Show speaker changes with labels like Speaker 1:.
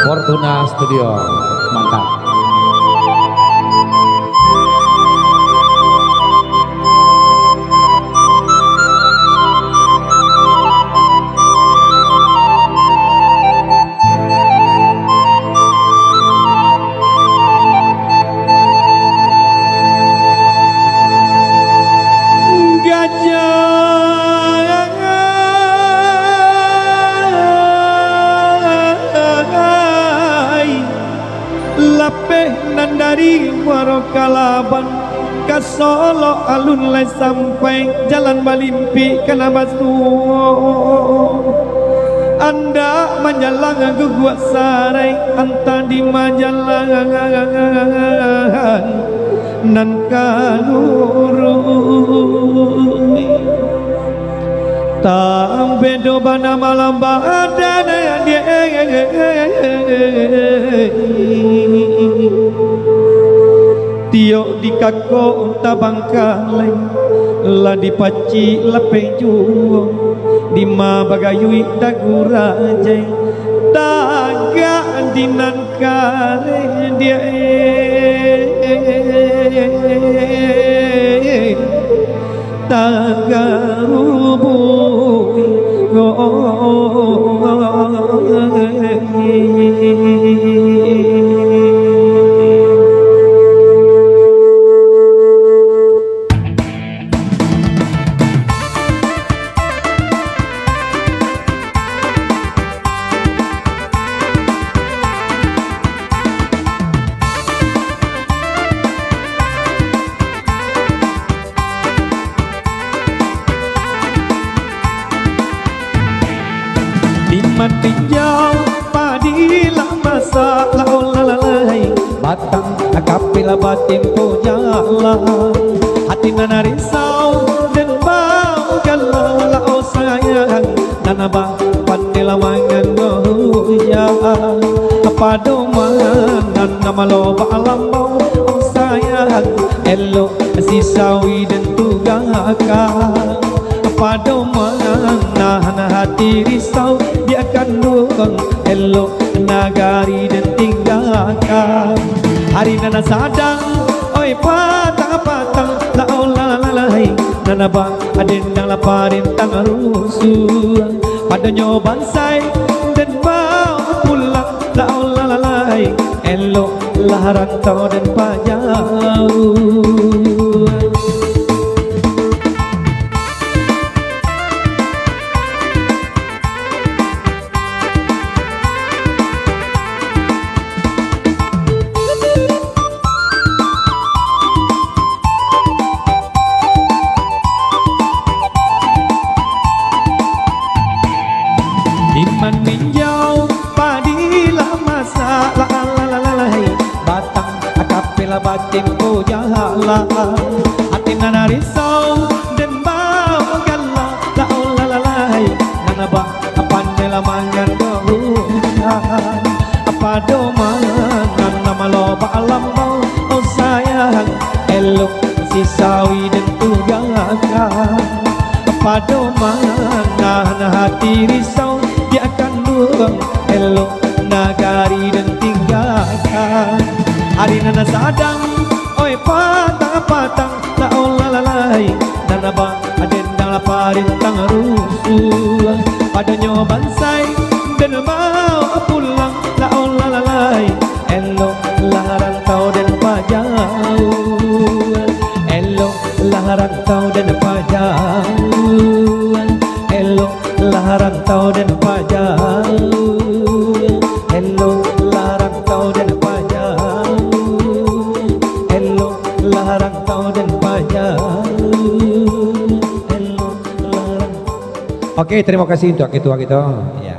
Speaker 1: Fortuna Studio, mantap.
Speaker 2: Dari Warokalaban ke Solo alun lai sampai jalan Balimpi kena batu. Anda menjalang guguk sarai anta di majalah nan kalurui tak bedo bana malam badan dia Tio di kako tabangkalai la dipaci la peju di ma bagayui dagura jai taga dinan kare dia taga rubui Tinjau padila masa laulalai batang akapila batin pujala hati nana risau dan bau galau lau sayang nana bang pandila mangan dohuya apa domangan nana maloba alam bau sayang elo si sawi dan tugaka apa domangan nahan hati risau dia akan nuang elok nagari dan tinggalkan hari nana sadang oi patang-patang laolalai nana bang aden nang laparin tang rusuh pada nyoban say dan mau pulang laolalai elok larang tau dan pajau Iman minjau padila masa lalalai batang akapela batin pujala hati nana risau dan bau galau lalalai nana bang apandela mangan dohuan apa domangan nana maloba alam bau oh sayang elok si sawi dan tugalakan apa domangan nana hati risau dia akan nuang elok nagari dan tinggalkan hari nana sadang oi patang-patang laolalai nana bang aden dang laparin tang rusuh pada nyoban say dan mau pulang laolalai elok larang tau dan pajau elok larang tau dan pajau elok larang tau dan pajau elok larang tau dan pajau elok larang tau dan pajau elok larang.
Speaker 1: Oke, terima kasih untuk ketua kita ya.